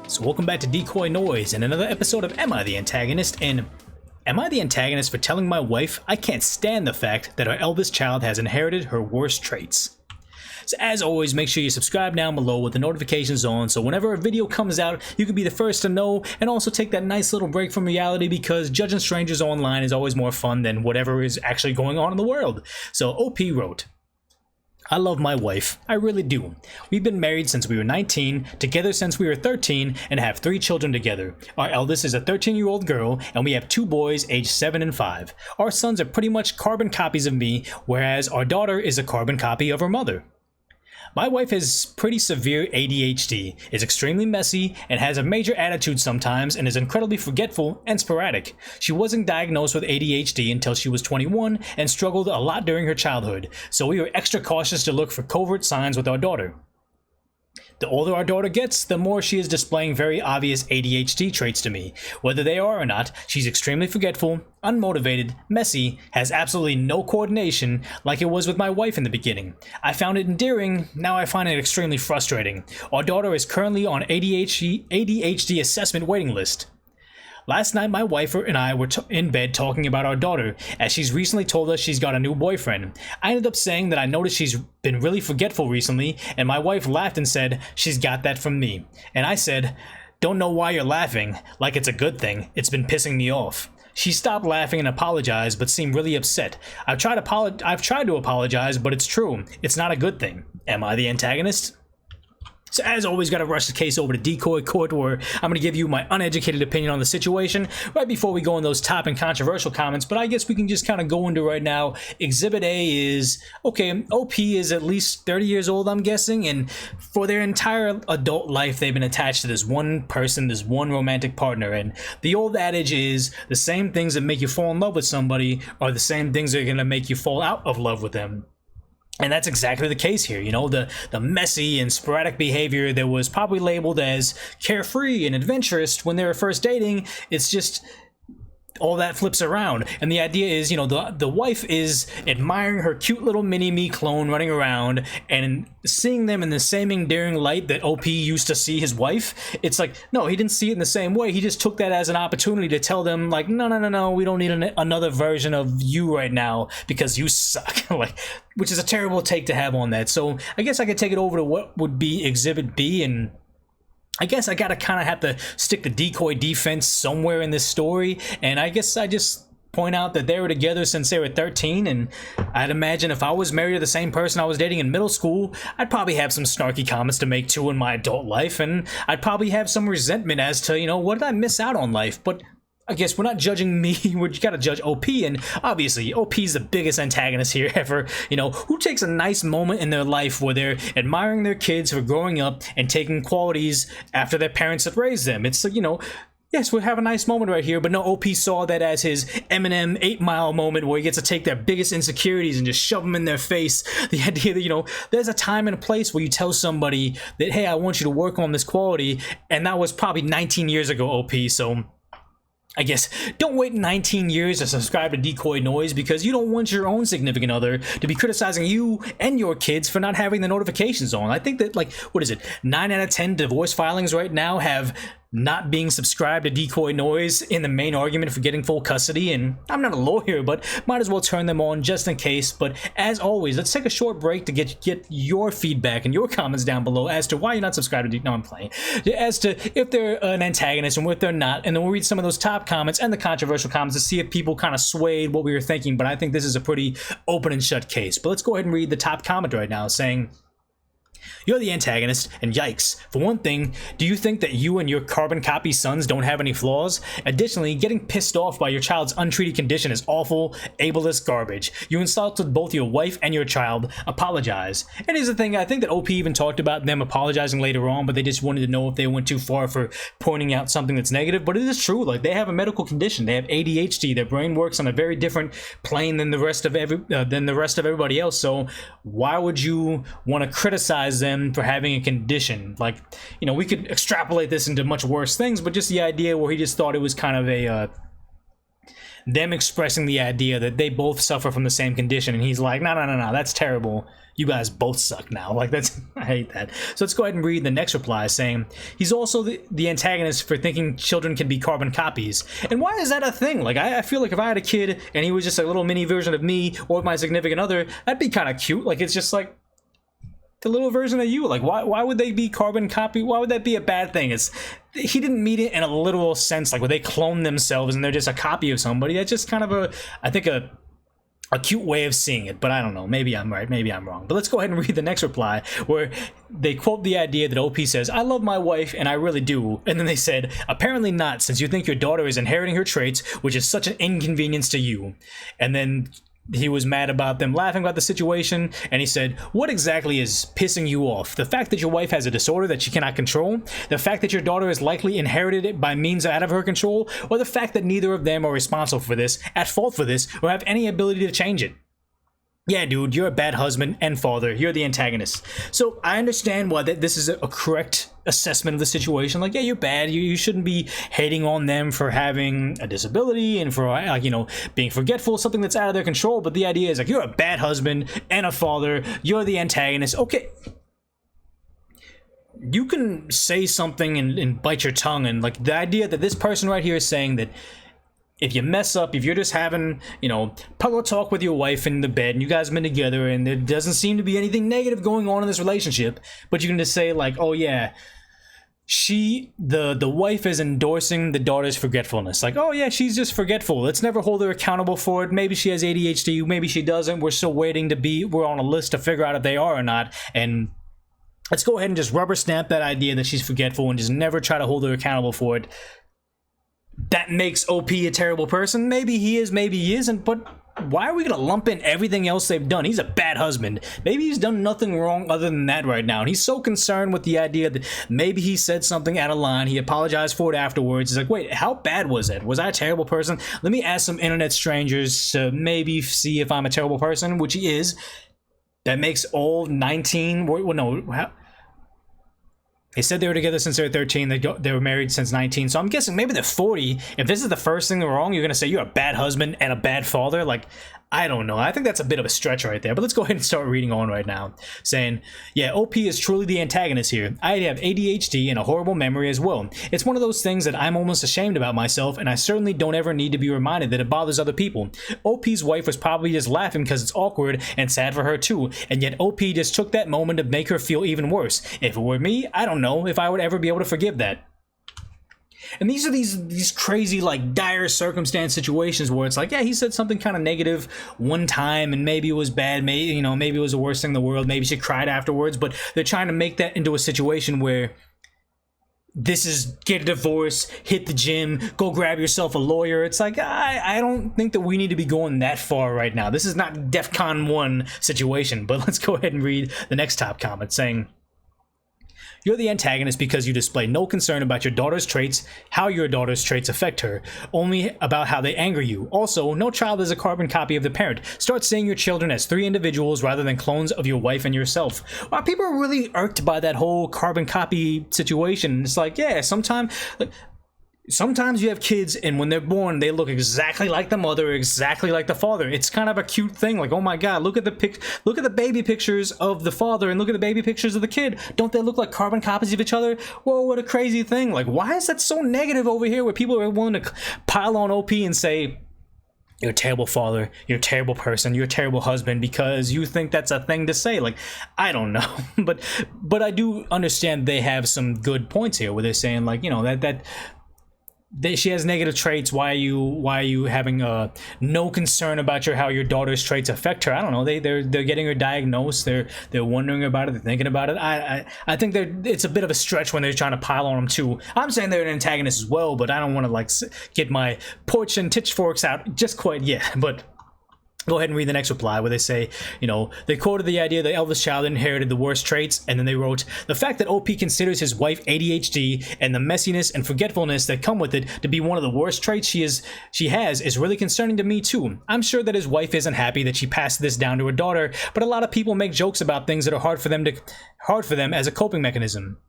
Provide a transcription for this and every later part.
So welcome back to DecoyNoise and another episode of Am I the Antagonist? And am I the antagonist for telling my wife I can't stand the fact that our eldest child has inherited her worst traits? So as always, make sure you subscribe down below with the notifications on so whenever a video comes out, you can be the first to know, and also take that nice little break from reality because judging strangers online is always more fun than whatever is actually going on in the world. So OP wrote, I love my wife, I really do. We've been married since we were 19, together since we were 13, and have 3 children together. Our eldest is a 13-year-old girl, and we have 2 boys aged 7 and 5. Our sons are pretty much carbon copies of me, whereas our daughter is a carbon copy of her mother. My wife has pretty severe ADHD, is extremely messy, and has a major attitude sometimes, and is incredibly forgetful and sporadic. She wasn't diagnosed with ADHD until she was 21 and struggled a lot during her childhood, so we were extra cautious to look for covert signs with our daughter. The older our daughter gets, the more she is displaying very obvious ADHD traits to me. Whether they are or not, she's extremely forgetful, unmotivated, messy, has absolutely no coordination, like it was with my wife in the beginning. I found it endearing, now I find it extremely frustrating. Our daughter is currently on ADHD assessment waiting list. Last night, my wife and I were in bed talking about our daughter, as she's recently told us she's got a new boyfriend. I ended up saying that I noticed she's been really forgetful recently, and my wife laughed and said, she's got that from me. And I said, don't know why you're laughing, like it's a good thing, it's been pissing me off. She stopped laughing and apologized, but seemed really upset. I've tried to apologize, but it's true, it's not a good thing. Am I the antagonist? So as always, gotta rush the case over to Decoy Court, where I'm gonna give you my uneducated opinion on the situation right before we go in those top and controversial comments. But I guess we can just kind of go into right now. Exhibit A is, okay, OP is at least 30 years old, I'm guessing, and for their entire adult life, they've been attached to this one person, this one romantic partner. And the old adage is, the same things that make you fall in love with somebody are the same things that are gonna make you fall out of love with them. And that's exactly the case here. You know, the messy and sporadic behavior that was probably labeled as carefree and adventurous when they were first dating, it's just all that flips around. And the idea is, you know, the wife is admiring her cute little mini-me clone running around and seeing them in the same endearing light that OP used to see his wife. It's like, no, he didn't see it in the same way. He just took that as an opportunity to tell them, like, no, we don't need another version of you right now because you suck. Like, which is a terrible take to have on that. So I guess I could take it over to what would be Exhibit B, and I guess I gotta kind of have to stick the decoy defense somewhere in this story, and I guess I just point out that they were together since they were 13, and I'd imagine if I was married to the same person I was dating in middle school, I'd probably have some snarky comments to make too in my adult life, and I'd probably have some resentment as to, you know, what did I miss out on life? But I guess we're not judging me, we gotta judge OP, and obviously OP's the biggest antagonist here ever. You know, who takes a nice moment in their life where they're admiring their kids for growing up and taking qualities after their parents had raised them? It's like, you know, yes, we'll have a nice moment right here, but no, OP saw that as his Eminem 8 Mile moment where he gets to take their biggest insecurities and just shove them in their face. The idea that, you know, there's a time and a place where you tell somebody that, hey, I want you to work on this quality, and that was probably 19 years ago, OP, so I guess don't wait 19 years to subscribe to DecoyNoise because you don't want your own significant other to be criticizing you and your kids for not having the notifications on. I think that, like, what is it, 9 out of 10 divorce filings right now have not being subscribed to DecoyNoise in the main argument for getting full custody, and I'm not a lawyer, but might as well turn them on just in case. But as always, let's take a short break to get your feedback and your comments down below as to why you're not subscribed to I'm playing. As to if they're an antagonist and if they're not, and then we'll read some of those top comments and the controversial comments to see if people kind of swayed what we were thinking, but I think this is a pretty open and shut case. But let's go ahead and read the top comment right now saying, you're the antagonist, and yikes. For one thing, do you think that you and your carbon copy sons don't have any flaws? Additionally, getting pissed off by your child's untreated condition is awful, ableist garbage. You insulted both your wife and your child. Apologize. And here's the thing, I think that OP even talked about them apologizing later on, but they just wanted to know if they went too far for pointing out something that's negative. But it is true, like, they have a medical condition. They have ADHD. Their brain works on a very different plane than the rest of everybody else. So why would you want to criticize them for having a condition? Like, you know, we could extrapolate this into much worse things, but just the idea where he just thought it was kind of a them expressing the idea that they both suffer from the same condition, and he's like, no, that's terrible. You guys both suck now. Like, that's, I hate that. So let's go ahead and read the next reply, saying, he's also the antagonist for thinking children can be carbon copies. And why is that a thing? Like, I feel like if I had a kid and he was just a little mini version of me or my significant other, that'd be kind of cute. Like, it's just like the little version of you. Like, why would they be carbon copy? Why would that be a bad thing? He didn't mean it in a literal sense, like where they clone themselves and they're just a copy of somebody. That's just kind of I think a cute way of seeing it, but I don't know. Maybe I'm right, maybe I'm wrong. But let's go ahead and read the next reply, where they quote the idea that OP says, I love my wife, and I really do. And then they said, apparently not, since you think your daughter is inheriting her traits, which is such an inconvenience to you. And then he was mad about them laughing about the situation, and he said, what exactly is pissing you off? The fact that your wife has a disorder that she cannot control? The fact that your daughter has likely inherited it by means out of her control? Or the fact that neither of them are responsible for this, at fault for this, or have any ability to change it? Yeah, dude, you're a bad husband and father. You're the antagonist. So I understand why this is a correct assessment of the situation. Like, yeah, you're bad. You shouldn't be hating on them for having a disability and for, like, you know, being forgetful, something that's out of their control. But the idea is, like, you're a bad husband and a father. You're the antagonist. Okay. You can say something and bite your tongue. And, like, the idea that this person right here is saying that if you mess up, if you're just having, you know, pillow talk with your wife in the bed and you guys have been together and there doesn't seem to be anything negative going on in this relationship, but you can just say like, oh yeah, the wife is endorsing the daughter's forgetfulness. Like, oh yeah, she's just forgetful. Let's never hold her accountable for it. Maybe she has ADHD, maybe she doesn't. We're still waiting we're on a list to figure out if they are or not. And let's go ahead and just rubber stamp that idea that she's forgetful and just never try to hold her accountable for it. That makes OP a terrible person. Maybe he is, maybe he isn't, but why are we gonna lump in everything else they've done? He's a bad husband. Maybe he's done nothing wrong other than that right now, and he's so concerned with the idea that maybe he said something out of line. He apologized for it afterwards. He's like, wait, how bad was it? Was I a terrible person? Let me ask some internet strangers to maybe see if I'm a terrible person, which he is. That makes all 19, well, no, they said they were together since they were 13. They were married since 19. So I'm guessing maybe they're 40. If this is the first thing wrong, you're going to say you're a bad husband and a bad father. Like, I don't know. I think that's a bit of a stretch right there. But let's go ahead and start reading on right now. Saying, yeah, OP is truly the antagonist here. I have ADHD and a horrible memory as well. It's one of those things that I'm almost ashamed about myself, and I certainly don't ever need to be reminded that it bothers other people. OP's wife was probably just laughing because it's awkward and sad for her too, and yet OP just took that moment to make her feel even worse. If it were me, I don't know if I would ever be able to forgive that. And these are these crazy, like, dire circumstance situations where it's like, yeah, he said something kind of negative one time and maybe it was bad, maybe, you know, maybe it was the worst thing in the world, maybe she cried afterwards, but they're trying to make that into a situation where this is get a divorce, hit the gym, go grab yourself a lawyer. It's like, I don't think that we need to be going that far right now. This is not DEFCON 1 situation. But let's go ahead and read the next top comment saying, you're the antagonist because you display no concern about your daughter's traits, how your daughter's traits affect her, only about how they anger you. Also, no child is a carbon copy of the parent. Start seeing your children as 3 individuals rather than clones of your wife and yourself. Wow, people are really irked by that whole carbon copy situation. It's like, yeah, sometimes you have kids and when they're born they look exactly like the mother, exactly like the father. It's kind of a cute thing, like, oh my god, look at the baby pictures of the father and look at the baby pictures of the kid. Don't they look like carbon copies of each other? Whoa, what a crazy thing. Like, why is that so negative over here where people are willing to pile on OP and say you're a terrible father, you're a terrible person, you're a terrible husband because you think that's a thing to say? Like, I don't know. but I do understand they have some good points here where they're saying, like, you know, she has negative traits. Why are you having no concern about how your daughter's traits affect her? I don't know. They're getting her diagnosed. They're wondering about it. They're thinking about it. I think it's a bit of a stretch when they're trying to pile on them too. I'm saying they're an antagonist as well, but I don't want to like get my porch and pitchforks out just quite yet. But go ahead and read the next reply where they say, you know, they quoted the idea that eldest child inherited the worst traits, and then they wrote, the fact that OP considers his wife ADHD and the messiness and forgetfulness that come with it to be one of the worst traits she has is really concerning to me too. I'm sure that his wife isn't happy that she passed this down to her daughter, but a lot of people make jokes about things that are hard for them as a coping mechanism.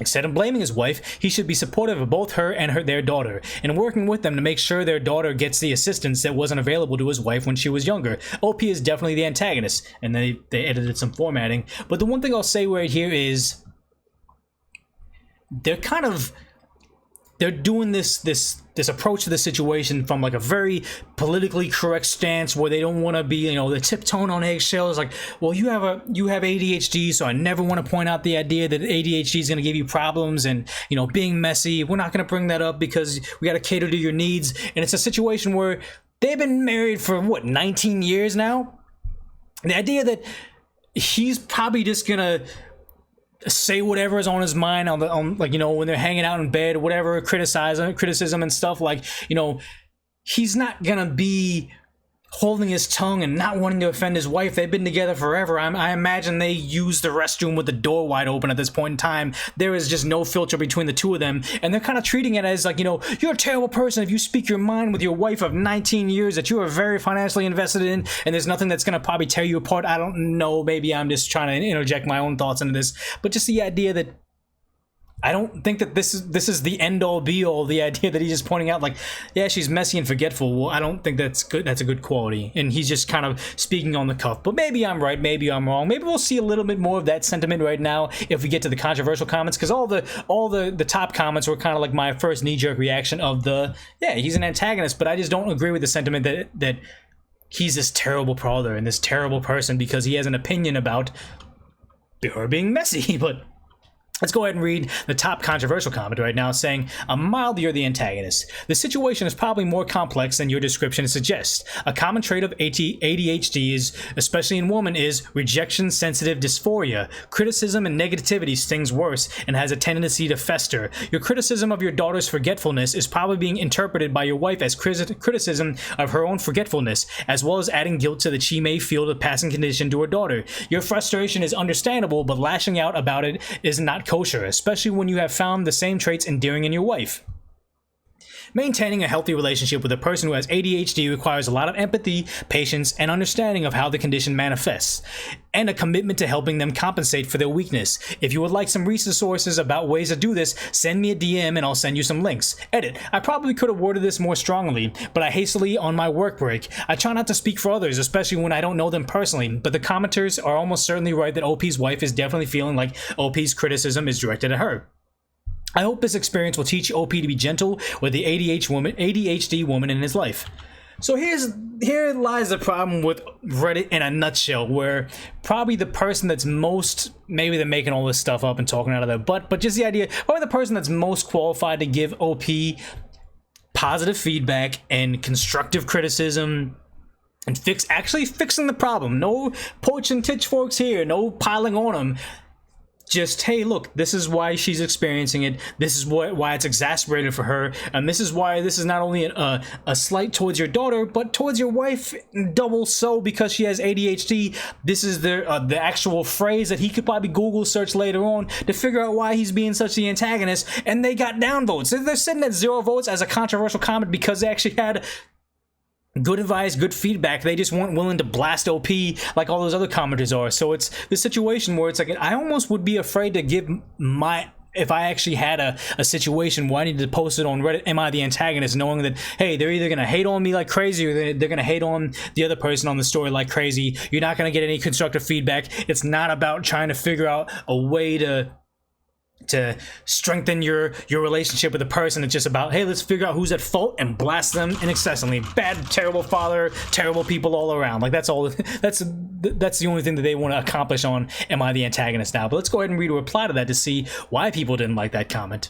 Instead of blaming his wife, he should be supportive of both her and their daughter, and working with them to make sure their daughter gets the assistance that wasn't available to his wife when she was younger. OP is definitely the antagonist, and they edited some formatting. But the one thing I'll say right here is they're doing this approach to the situation from like a very politically correct stance where they don't want to be, you know, the tiptoeing on eggshells. Like, well, you have ADHD, so I never want to point out the idea that ADHD is going to give you problems, and, you know, being messy, we're not going to bring that up because we got to cater to your needs. And it's a situation where they've been married for what, 19 years now. The idea that he's probably just gonna say whatever is on his mind on like, you know, when they're hanging out in bed, whatever, criticism and stuff, like, you know, he's not gonna be holding his tongue and not wanting to offend his wife. They've been together forever. I imagine they use the restroom with the door wide open at this point in time. There is just no filter between the two of them, and they're kind of treating it as like, you know, you're a terrible person if you speak your mind with your wife of 19 years that you are very financially invested in, and there's nothing that's going to probably tear you apart. I don't know, maybe I'm just trying to interject my own thoughts into this, but just the idea that I don't think that this is the end-all be-all, the idea that he's just pointing out, like, yeah, she's messy and forgetful. Well, I don't think that's good. That's a good quality. And he's just kind of speaking on the cuff. But maybe I'm right, maybe I'm wrong. Maybe we'll see a little bit more of that sentiment right now if we get to the controversial comments, because all the top comments were kind of like my first knee-jerk reaction of yeah, he's an antagonist, but I just don't agree with the sentiment that he's this terrible father and this terrible person because he has an opinion about her being messy. But let's go ahead and read the top controversial comment right now, saying, "A mild, you're the antagonist. The situation is probably more complex than your description suggests. A common trait of ADHD is, especially in women, is rejection-sensitive dysphoria. Criticism and negativity stings worse and has a tendency to fester. Your criticism of your daughter's forgetfulness is probably being interpreted by your wife as criticism of her own forgetfulness, as well as adding guilt to that she may feel the passing condition to her daughter. Your frustration is understandable, but lashing out about it is not kosher, especially when you have found the same traits endearing in your wife. Maintaining a healthy relationship with a person who has ADHD requires a lot of empathy, patience, and understanding of how the condition manifests, and a commitment to helping them compensate for their weakness. If you would like some resources about ways to do this, send me a DM and I'll send you some links. Edit: I probably could have worded this more strongly, but I hastily on my work break. I try not to speak for others, especially when I don't know them personally, but the commenters are almost certainly right that OP's wife is definitely feeling like OP's criticism is directed at her. I hope this experience will teach OP to be gentle with the ADHD woman in his life." So here lies the problem with Reddit in a nutshell, where probably the person that's most, maybe they're making all this stuff up and talking out of their butt, but just the idea, probably the person that's most qualified to give OP positive feedback and constructive criticism and actually fixing the problem. No poaching pitchforks here, no piling on them. Just, hey, look, this is why she's experiencing it. This is why it's exacerbated for her. And this is why this is not only a slight towards your daughter, but towards your wife, double so, because she has ADHD. This is the actual phrase that he could probably Google search later on to figure out why he's being such the antagonist. And they got downvotes. They're sitting at 0 votes as a controversial comment because they actually had good advice, good feedback. They just weren't willing to blast OP like all those other commenters are. So it's the situation where it's like, I almost would be afraid to give if I actually had a situation where I needed to post it on Reddit, am I the antagonist, knowing that, hey, they're either going to hate on me like crazy or they're going to hate on the other person on the story like crazy. You're not going to get any constructive feedback. It's not about trying to figure out a way to strengthen your relationship with the person. It's just about, hey, let's figure out who's at fault and blast them incessantly. Bad, terrible father, terrible people all around. Like, that's all. That's the only thing that they want to accomplish on Am I the Antagonist now. But let's go ahead and read a reply to that to see why people didn't like that comment.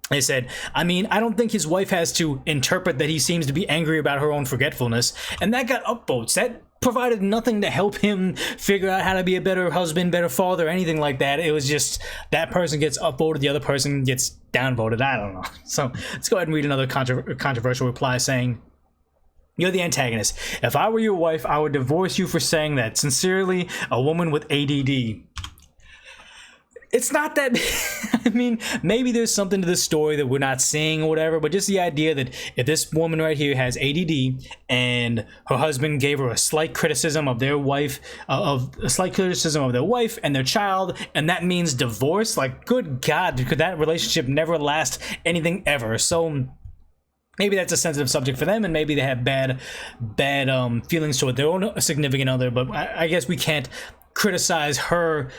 They said, "I mean, I don't think his wife has to interpret that he seems to be angry about her own forgetfulness, and that got upvotes. That provided nothing to help him figure out how to be a better husband, better father, anything like that. It was just that person gets upvoted, the other person gets downvoted. I don't know." So let's go ahead and read another controversial reply saying, "You're the antagonist. If I were your wife, I would divorce you for saying that. Sincerely, a woman with ADD." it's not that I mean, maybe there's something to this story that we're not seeing or whatever, but just the idea that if this woman right here has ADD and her husband gave her a slight criticism of their wife, of a slight criticism of their wife and their child, and that means divorce, like, good God, could that relationship never last anything ever? So maybe that's a sensitive subject for them, and maybe they have bad feelings toward their own significant other, but I guess we can't criticize her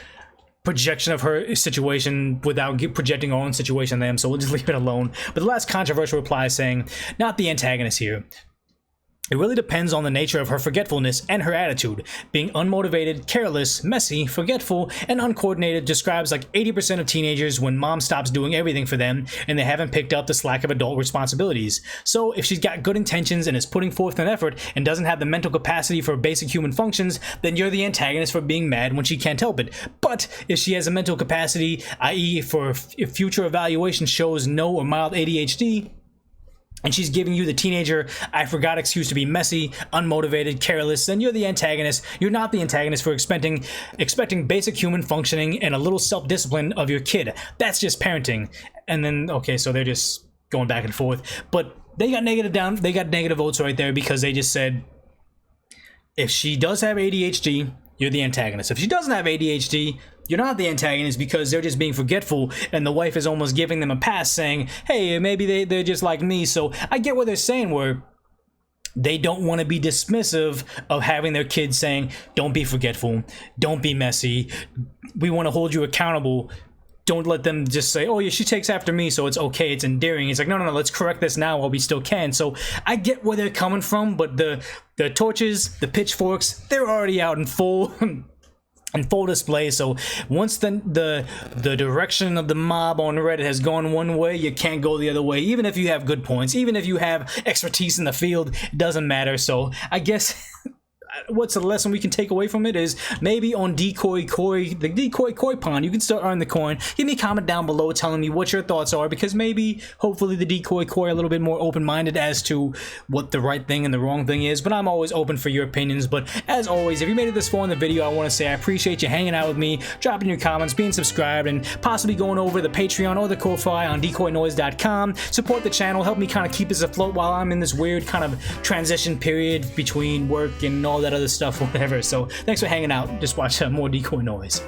projection of her situation without projecting our own situation on them, so we'll just leave it alone. But the last controversial reply is saying, not the antagonist here. It really depends on the nature of her forgetfulness and her attitude. Being unmotivated, careless, messy, forgetful, and uncoordinated describes like 80% of teenagers when mom stops doing everything for them and they haven't picked up the slack of adult responsibilities. So if she's got good intentions and is putting forth an effort and doesn't have the mental capacity for basic human functions, then you're the antagonist for being mad when she can't help it. But if she has a mental capacity, i.e. for if future evaluation shows no or mild ADHD, and she's giving you the teenager I forgot excuse to be messy, unmotivated, careless, then you're the antagonist. You're not the antagonist for expecting basic human functioning and a little self-discipline of your kid. That's just parenting. And then, okay, so they're just going back and forth. But they got negative votes right there because they just said, if she does have ADHD, you're the antagonist. If she doesn't have ADHD, you're not the antagonist because they're just being forgetful and the wife is almost giving them a pass saying, hey, maybe they're just like me. So I get what they're saying, where they don't want to be dismissive of having their kids saying, don't be forgetful, don't be messy, we want to hold you accountable. Don't let them just say, oh yeah, she takes after me, so it's okay, it's endearing. It's like, no, let's correct this now while we still can. So I get where they're coming from, but the torches, the pitchforks, they're already out in full display. So once the direction of the mob on Reddit has gone one way, you can't go the other way. Even if you have good points, even if you have expertise in the field, it doesn't matter. So I guess what's the lesson we can take away from it is maybe on the Decoy Coin, you can still earn the coin. Give me a comment down below telling me what your thoughts are, because maybe, hopefully, the Decoy Coin are a little bit more open-minded as to what the right thing and the wrong thing is, but I'm always open for your opinions. But as always, if you made it this far in the video, I want to say I appreciate you hanging out with me, dropping your comments, being subscribed, and possibly going over the Patreon or the Ko-Fi on DecoyNoise.com. Support the channel, help me kind of keep this afloat while I'm in this weird kind of transition period between work and all that other stuff, whatever. So thanks for hanging out. Just watch more Decoy Noise.